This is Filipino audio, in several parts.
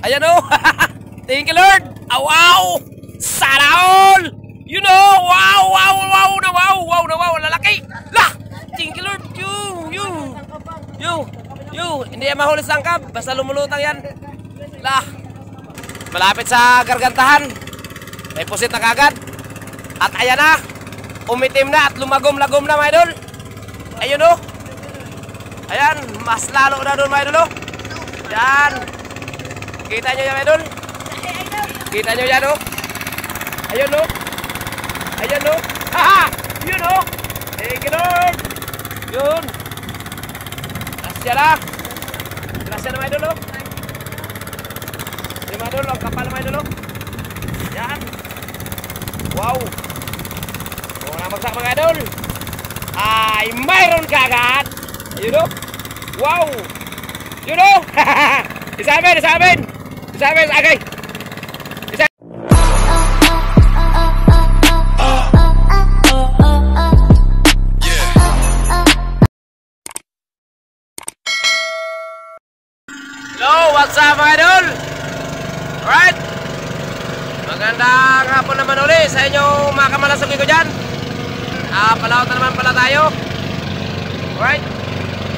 Ayan o. Thank you Lord. Wow. Sana all. You know. Wow. Lalaki. Lah. Thank you Lord. You. Hindi yan mahuli sa angkab. Basta lumulutang yan. Lah. Malapit sa gargantahan. May pusit na kagad. At ayan na. Umitim na at lumagom-lagom na mga idol. Ayun o. Ayan. Mas lalo na doon mga idol o. Yan. Kita nyo yan mga idol. Kita nyo yan o. Ayun o. Haha. Yun o. Thank you Lord. Yun. Grasya na. Grasya na mga idol o. Yung mga idol, ang kapal mga idol o. Yan. Wow. Kung namagsak mga idol, ay mayroon ka agad. Ayun o. Wow. Yun o. Isamin. Agay. Hello, what's up mga idol? Alright. Magandang hapon naman uli sa inyo mga kamalasuki ko dyan. Palawat na naman pala tayo. Alright.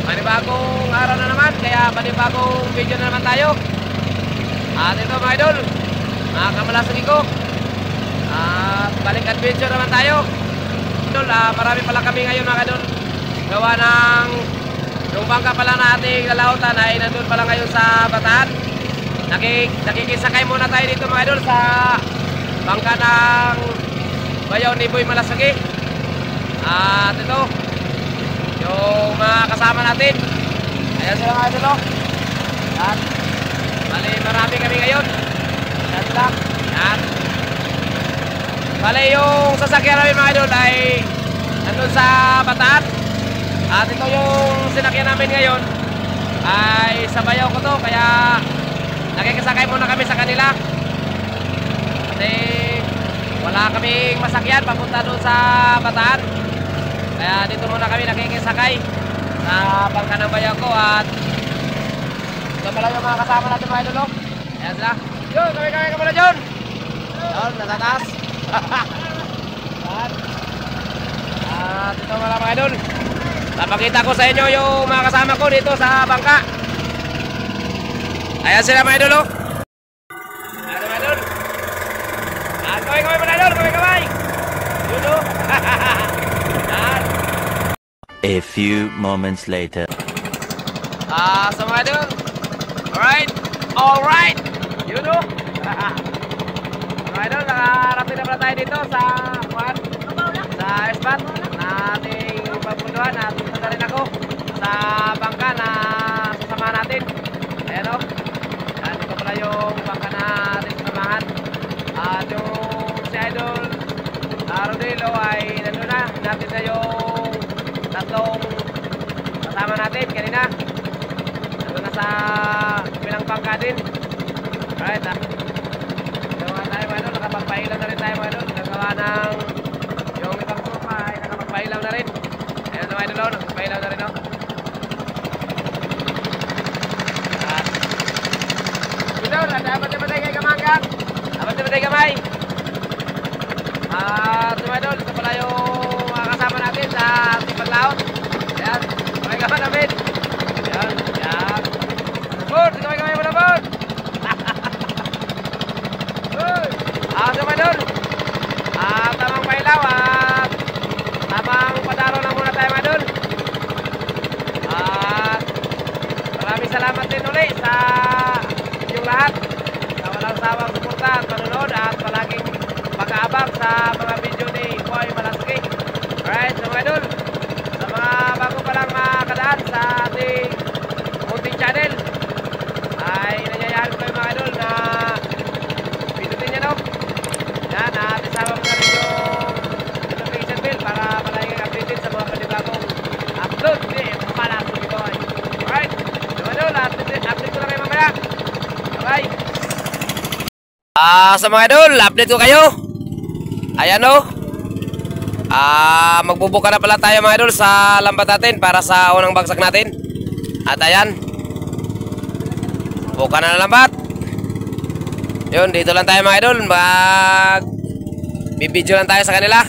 Panibagong araw na naman, kaya panibagong video na naman tayo. At ito mga idol, mga kamalasuki ko, balik adventure naman tayo. Idol, marami pala kami ngayon mga idol. Gawa ng yung bangka pala na ating lalautan ay nandun pala ngayon sa Bataan. Nakikisakay muna tayo dito mga idol sa bangka ng bayaw ni Boy Malasagi. At ito yung mga kasama natin. Ayan sila mga idol o. At bali marami kami ngayon. Yan lang. Yan. Bali yung sasakyan namin mga idol ay nandun sa Bataan. At ito yung sinakyan namin ngayon ay sa bayaw ko to, kaya nakikisakay muna kami sa kanila kasi wala kaming masakyan papunta doon sa Bataan, kaya dito muna kami nakikisakay sa bangka ng bayaw ko. At ito pala yung mga kasama natin mga idol. Ayan sila. Yun, kami ka pala dyan. Yun, natataas. At ito pala mga idol, napakita ko sa inyo yung mga kasama ko dito sa bangka. Ayan sila mga idol. Ayan mga idol. At kaway mga idol, kaway. Yun o. A few moments later. So mga idol, alright. Yun o. Mga idol, nakarating na pala tayo dito sa spot na ating papunduhan. At punta rin ako sa bangka na sasamahan natin. Ayan o. Yan, ito pala yung bangka na ating sasamahan. At yung si Idol Rodelo ay nandun na. Natin na yung tatlong kasama natin kanina. Nandun na sa bilang bangka din. Alright ha. Ito nga tayo mga Idol. Nakapagpailaw na rin tayo mga Idol. Nagawa ng yung ibang sopa ay nakapagpailaw na rin. Ayan mga idol, nakapagpailaw na rin o. At idol, dapat na matay kay Kamanggang. Dapat na matay kamay. At mga idol, ito pala yung mga kasama natin sa ating paglaot. Ayan, kamay kamay namin. Ayan. Bud, kamay mo na Bud. So mga idol, tamang pailaw at tamang padaro lang muna tayo mga idol. At maraming salamat din ulit sa inyong lahat sa walang sawang suporta at panonood at palaging pag-aabang sa mga video ni Boy Malasagi. Alright, so mga idol, sa mga bago pa lang makadaan sa ating munting channel ay nanyayahan ko kayo mga idol na pindutin nyo no. Yan, natin sama mo na rin yung notification bell para palaging updated sa mga panibagong upload ni Malasagi Boy. Alright, so mga idol, update ko na kayo mamaya. Bye! Sa mga idol, update ko kayo. Ayan o. Magbubuka na pala tayo mga idol sa lambat natin para sa unang bagsak natin. At ayan, buka na lambat. Yun, dito lang tayo mga idol. Bibidyo lang tayo sa kanila.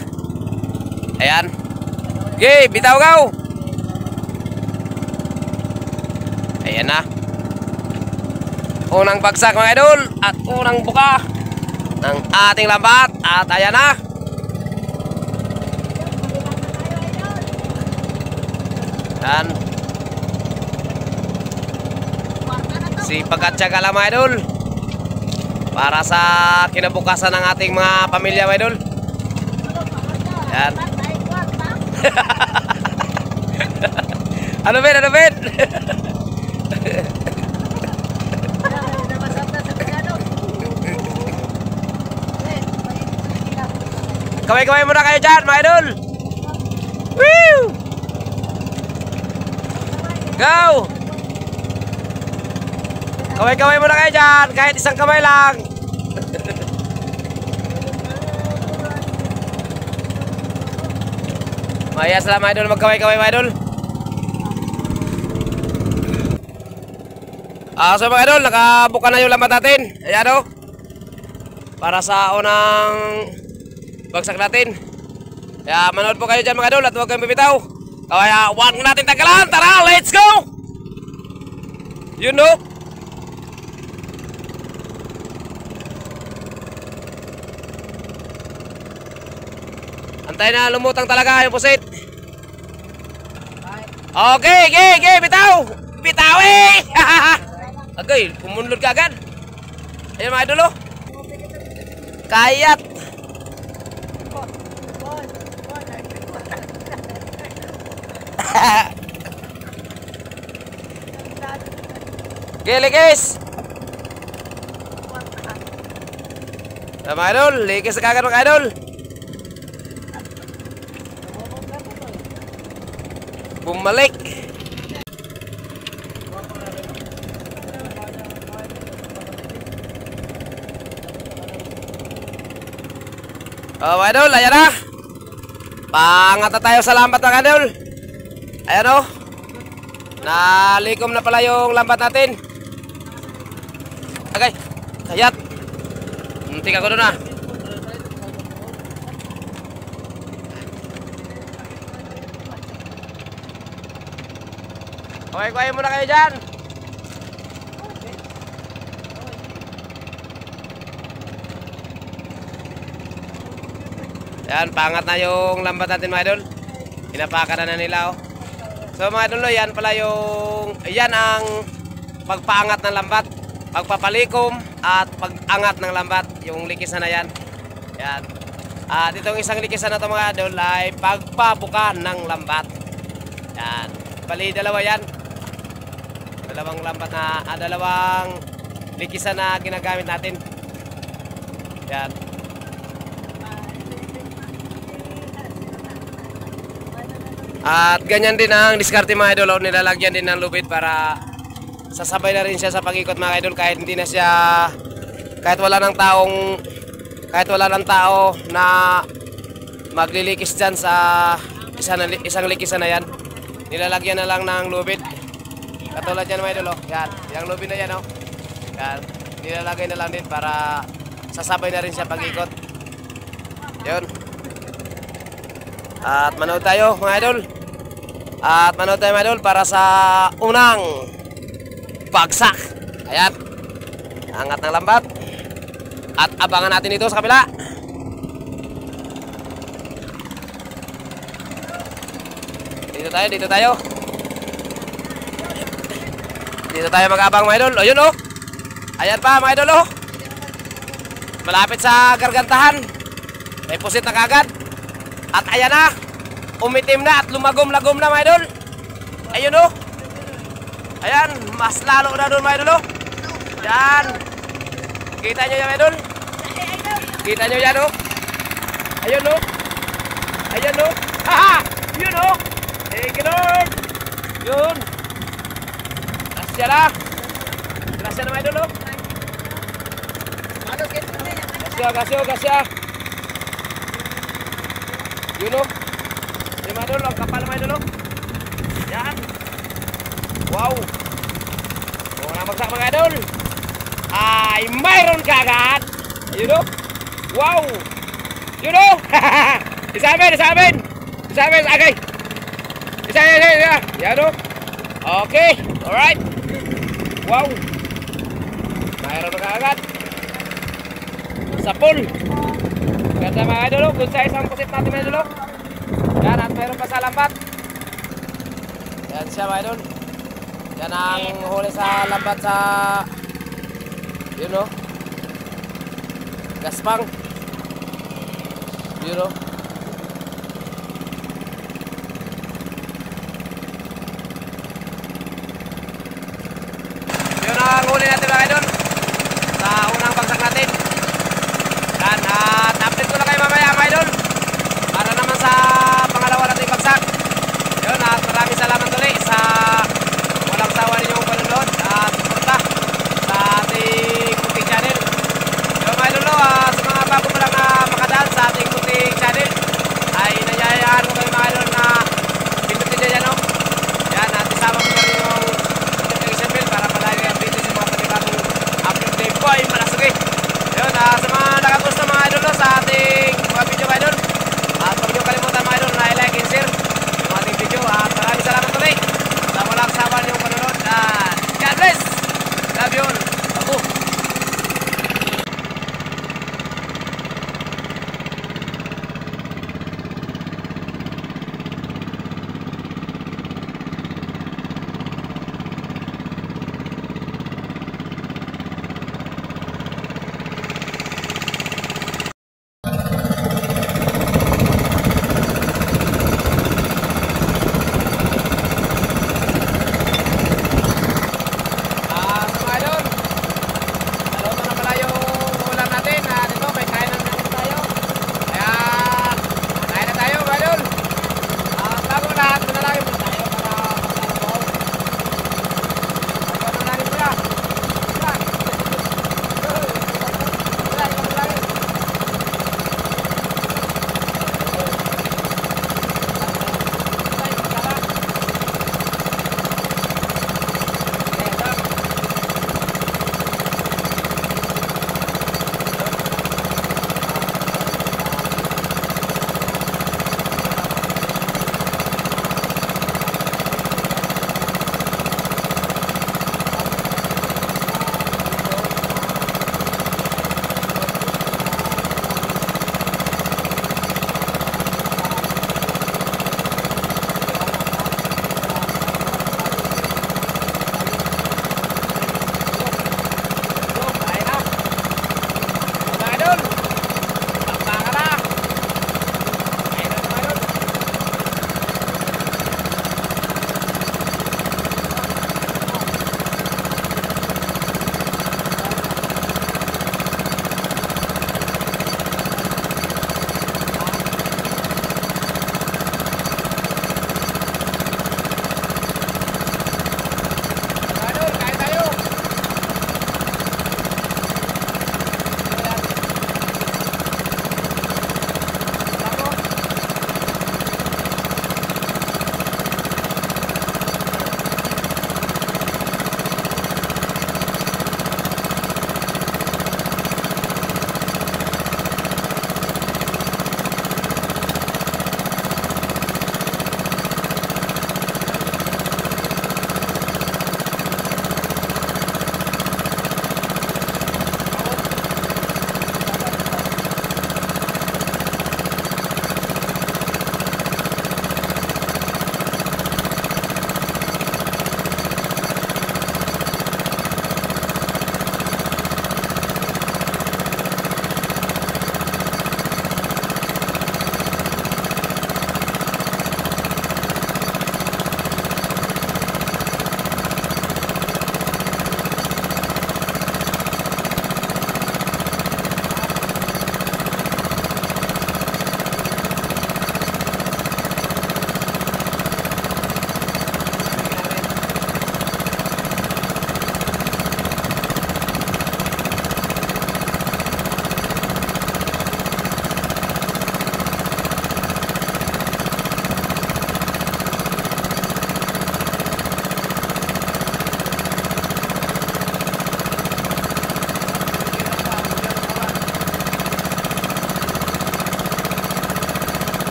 Ayan. Okay, bitaw gaw. Ayan na. Unang bagsak mga idol. At unang buka ng ating lambat. At ayan na. Ayan. Sipag at tiyaga lang mga idol. Para sa kinabukasan ng ating mga pamilya mga idol. Ayan. Ano Ben? Ano Ben? Kaway-kaway muna kayo dyan mga idol. Woo! Go! Kaway-kaway muna kayo dyan. Kahit isang kamay lang. Maya sila mga idol. Magkaway-kaway mga idol. So mga idol, nakabuka na yung lambat natin. Ayan o. Para sa unang bagsak natin. Kaya manood po kayo dyan mga idol. At huwag kayong bibitaw. Kaya huwag natin tagalan. Tara, let's go! You know. Antay na lumutang talaga yung pusit. Okay, okay, bitaw. Bitaw eh. Okay, pumunlod ka agad. Ayun mga idol oh. Kayat. Likis. Mga idol, likis na kagad mga idol. Bumalik. Mga idol, ayan na. Pangat na tayo sa lambat mga idol. Ayan o. Nalikom na pala yung lambat natin. Okay, kayat. Muntik ako doon ah. Kaway-kaway muna kayo dyan. Yan, pangat na yung lambat natin mga idol. Pinapakan na nila oh. So mga idol, yan pala yung, yan ang pagpaangat ng lambat, pagpapalikom at pagangat ng lambat. Yung likisan na yan. Yan. At itong isang likisan na ito mga idol ay pagpabuka ng lambat. Yan. Bali dalawa yan. Dalawang lambat na, dalawang likisan na ginagamit natin. Yan. At ganyan din ang diskarte mga idol. Nilalagyan din ng lubid para sasabay na rin siya sa pag-ikot mga idol. Kahit hindi na siya, kahit wala ng tao na maglilikis dyan sa isang likisan na yan. Nilalagyan na lang ng lubid. Katulad yan mga idol oh. Yan, yung lubid na yan oh. Yan, nilalagay na lang din para sasabay na rin siya pag-ikot. Yun. At manood tayo mga idol. At manood tayo mga idol para sa unang bagsak. Ayan. Angat ng lambat. At abangan natin ito sa kabila. Dito tayo, dito tayo. Dito tayo mag-abang mga idol. O yun o. Ayan pa mga idol o. Malapit sa gargantahan. May pusit na kagad. At ayan na. Umitim na at lumagom-lagom na mga idol. Ayun o. Ayan. Mas lalo na doon mga idol o. Yan. Kita nyo yan mga idol. Kita nyo yan o. Ayun o. Ayan o. Haha. Yun o. Thank you Lord. Yun. Grasya na. Grasya na mga idol o. Grasya. Yun o. Yung mga idol, ang kapal mga idol o. Yan. Wow. Huwag na magsak mga idol. ay mayroon ka agad. Ayun o. Wow. Yun o. Isamin. Okay. Isa. Yan o. Okay. Alright. Wow. Mayroon ka agad. Sa pool. Ganda mga idol o. Good size ang pusit natin mga idol o. Yan at mayroon pa sa lambat. Yan siya mga idol. Yan ang huli sa lambat sa yun o. Gaspang. Yun o. Yun ang huli natin mga idol sa unang bagsak natin. Yan at update ko na kayo mamaya mga idol para naman sa pangalawa natin bagsak. Yun at maraming salamat ulit sa walang sawa ninyong panunod at suporta sa ating munting channel. Yun mga idol sa mga bago pa lang na makadaan sa ating munting channel ay nangyayaan ko kayo mga idol na pindutin nyo yan o. Yan at isama ko na rin yung notification bell para palagi update sa mga panibagong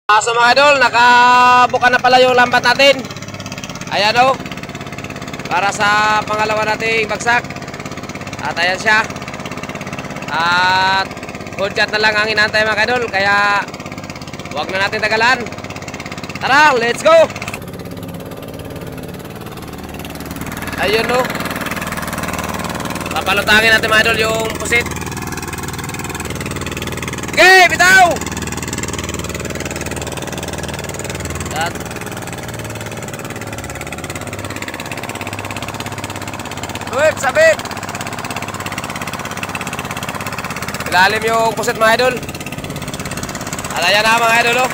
So mga idol, nakabuka na pala yung lambat natin. Ayan o. Para sa pangalawa nating bagsak. At ayan siya. At good shot na lang ang inaantay mga idol. Kaya huwag na natin tagalan. Tara, let's go. Ayun o. Papalutangin natin mga idol yung pusit. Okay, bitaw. At sabit. Ilalim yung pusit mga idol. At ayan na mga idol oh.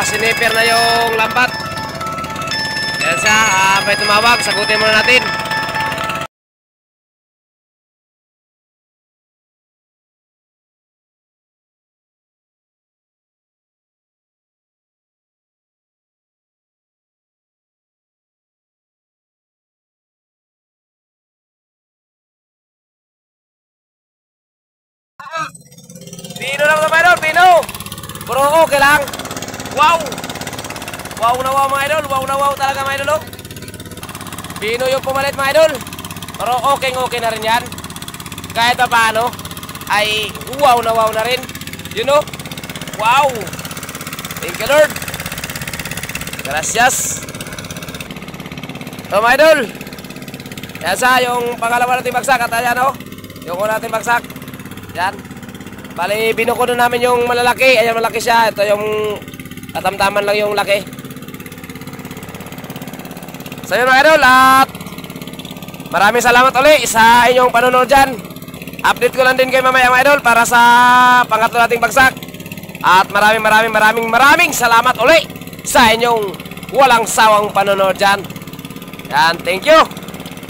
Sinipir na yung lambat. Yan siya, may tumawag. Sagutin muna natin. Pino lang mga idol, pino. Pero okay lang. Wow. Wow na wow mga idol. Wow na wow talaga mga idol oh. Pino yung pumalit mga idol. Pero okay na rin yan. Kahit pa paano ay wow na rin. You know? Wow. Thank you Lord. Gracias. So mga idol, yan sa yung pangalawa natin bagsak. At ayan oh, yung una natin bagsak. Yan. Bali, binuko na namin yung malalaki. Ayan, malaki siya. Ito yung katamtaman lang yung laki. So yun mga idol, at maraming salamat ulit sa inyong panonood dyan. Update ko lang din kayo mamaya mga idol para sa pangatlo nating bagsak. At maraming salamat ulit sa inyong walang sawang panonood dyan. Yan, thank you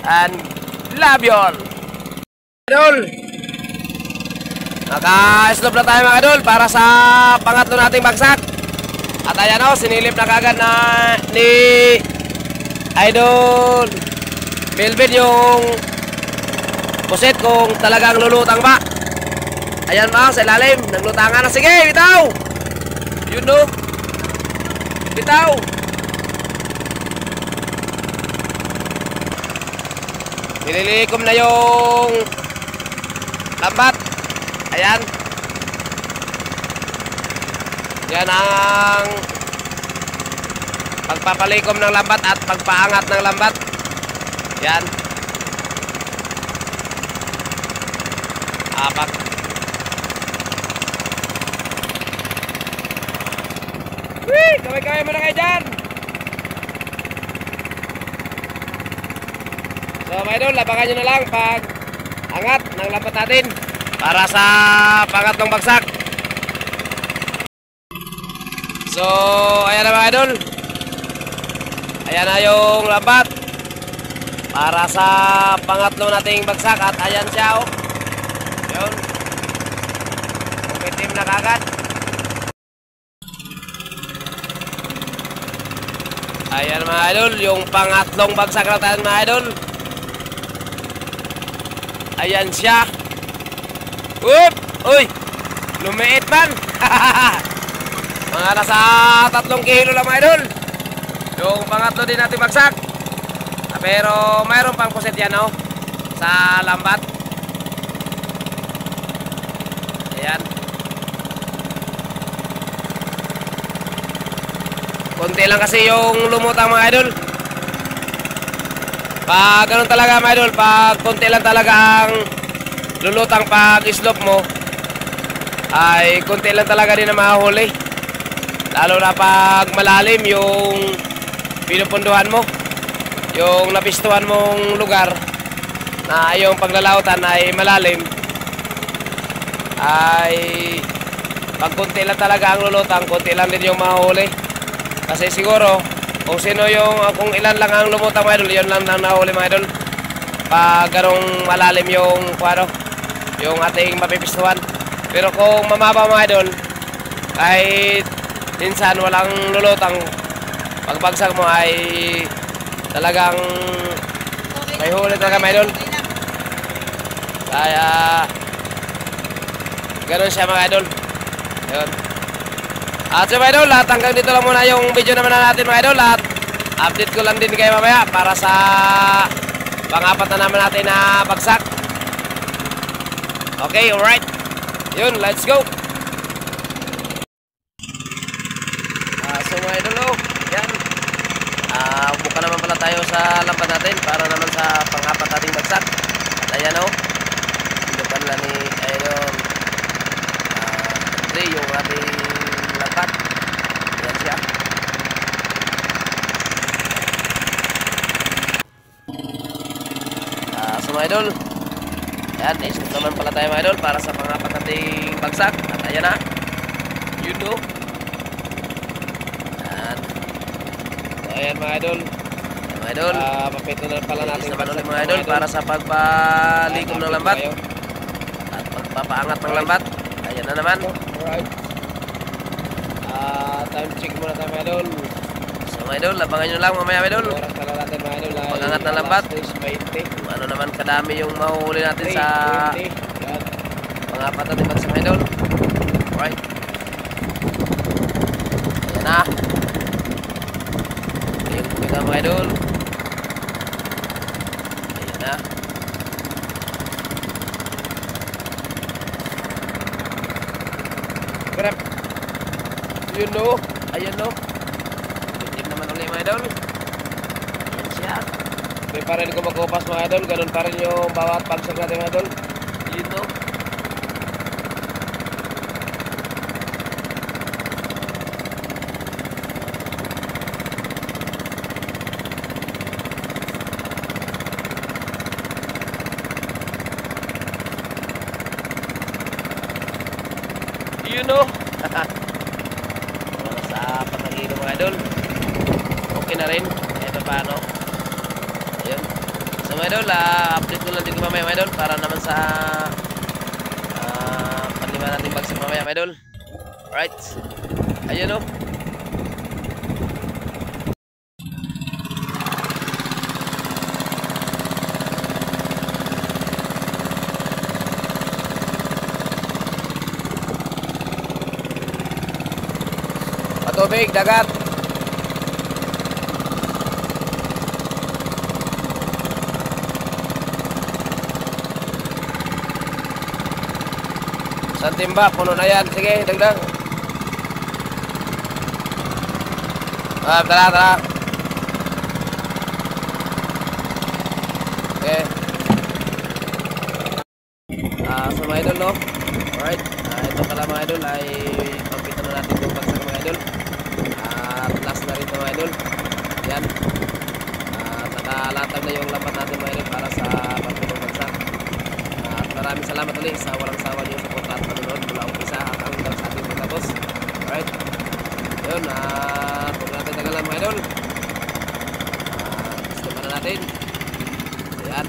and love you all. Idol, naka-stop na tayo mga idol para sa pangatlo nating bagsak. At ayan o, sinilip na kagad na ni Idol Melvin yung puset kung talagang lulutang ba. Ayan mga sa ilalim, naglutangan na. Sige, bitaw. Yun no, bitaw. Nililikom na yung lambat. Ayan. Yan ang pagpapalikom ng lambat at pagpaangat ng lambat. Yan. Apak. Wih, kaway-kaway muna kayo dyan. So mga idol, labangan nyo na lang pag angat ng lambat natin para sa pangatlong bagsak. So, ayan na mga idol. Ayan na yung lambat para sa pangatlo nating bagsak. At ayan siya oh. Yun. Umitim na kagad. Ayan mga idol, yung pangatlong bagsak natin mga idol. Ayan siya. Whoop! Uy! Lumiit man! Mga nasa 3 kilo lang mga idol. Yung pangatlo din natin bagsak. Pero mayroon pang puset yan oh, sa lambat. Ayan. Konti lang kasi yung lumutang mga idol. Pag ganun talaga mga idol, pag konti lang talaga ang lulutang pag islop mo, ay konti lang talaga din na mahuli. Lalo na pag malalim yung pinupunduhan mo, yung napistuhan mong lugar na yung paglalautan ay malalim, ay pag konti lang talaga ang lulutang, konti lang din yung mahuli. Kasi siguro kung sino yung, kung ilan lang ang lumutang mga idol, yun lang ang nahuli mga idol pag ganong malalim yung kwaro, yung ating mapipistuhan. Pero kung mamaba mga idol, kahit minsan walang lulutang, pagbagsak mo ay talagang may huli talaga mga idol. Kaya ganun siya mga idol. Ayun. At so mga idol, at hanggang dito lang muna yung video naman natin mga idol. At update ko lang din kayo mamaya para sa pang-apat na naman natin na bagsak. Okay, alright. Yun, let's go. So mga idol, yan. Buka naman pala tayo sa lampat natin para naman sa pang-apat nating bagsak. At ayan Hindukan lang ni idol Andre yung ating lampat. Ayan siya. So mga idol, ayan, isip naman pala tayo mga idol para sa pang-apat nating bagsak. At ayan na, you know. Ayan mga idol. Ayan mga idol. Papito na pala natin naman ulit mga idol para sa pagpalikom ng lambat at pagpapaangat ng lambat. Ayan na naman. Alright. Time check muna tayo mga idol. So mga idol, labangan nyo lang mamaya mga idol. Oras pala natin mga idol. Pag-angat ng lambat. Ano naman kadami yung mahuhuli natin sa pang-apat natin bagsak mga idol. Alright. Ayan na. Kita mga idol. Ayan na. Grab. You know. Ayan no. Bitin naman ulit mga idol. Ayan siya. Hindi pa rin ko magkupas mga idol. Ganun pa rin yung bawat pagsag natin mga idol. You know. You know. Sa pangahilo mga idol. Okay na rin. Kahit paano. Ayun. So mga idol, update ko lang din mamaya mga idol para naman sa panlima natin bagsak mamaya mga idol. Alright. Ayun o. Tubig, dagat. Sa timba, puno na yan. Sige, dagdag. Tara. Okay. So mga idol, no? Alright. Ito pala mga idol ay pagpita na natin yung bagsak mga idol. Last na rin ito mga idol. Yan. Nakalatag na yung lambat natin mga idol para sa pagpitong bagsak. At maraming salamat ulit sa walang sawa niyo sa punta at panonood mula umpisa hanggang sa ating pagtapos. Alright. Yun. Huwag natin tagalan mga idol. Gusto pa na natin. Ayan.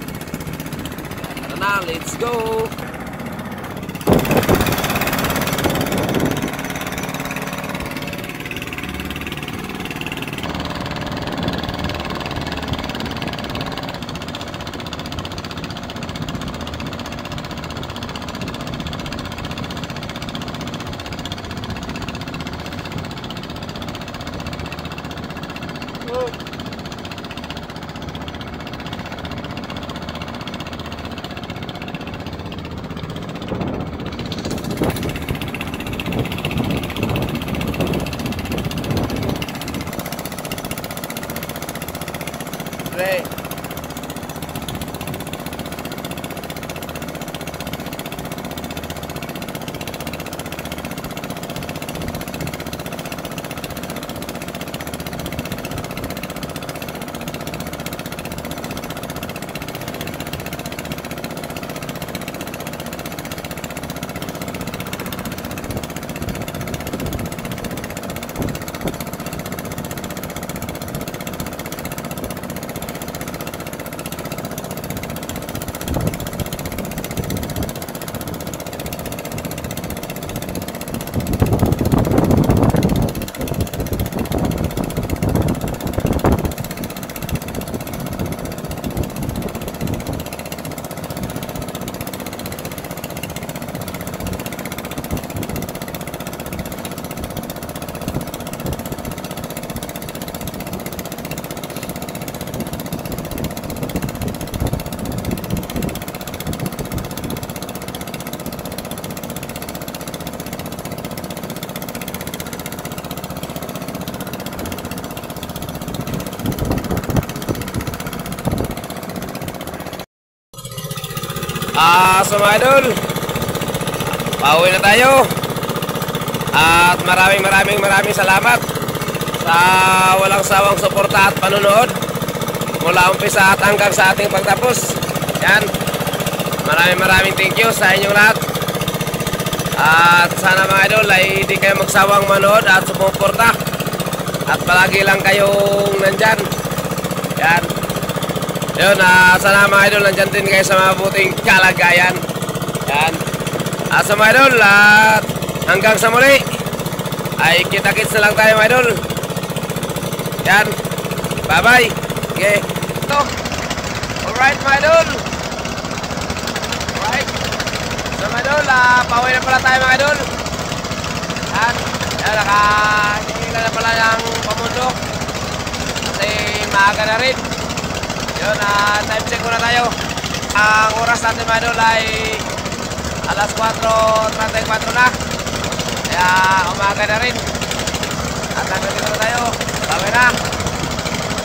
Tara na. Let's go. Right. So mga idol, pauwi na tayo. At maraming salamat sa walang sawang suporta at panunood mula umpisa at hanggang sa ating pagtapos. Yan. Maraming thank you sa inyong lahat. At sana mga idol ay hindi kayo magsawang manood at sumuporta. At palagi lang kayong nandyan. Yan. Yun, sana mga idol nandyan din kayo sa mabuting kalagayan. Yan. Sa mga idol, hanggang sa muli ay kita-kits na lang tayo mga idol. Yan. Bye-bye. Okay. So, alright mga idol. Alright. So mga idol, pauwi na pala tayo mga idol. Yan. Yan, nakahingila na pala yung pamundok. Kasi maaga na rin. Yun, time check muna tayo. Ang oras natin mga idol ay alas 4:34 na. Kaya umaga na rin. At hanggang dito na tayo. Bawin na.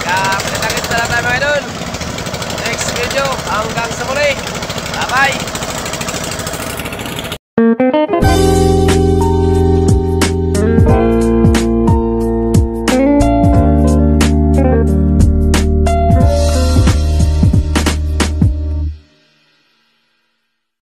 Kaya pinatagit na lang tayo mga idol. Next video. Hanggang sa muli. Bye bye.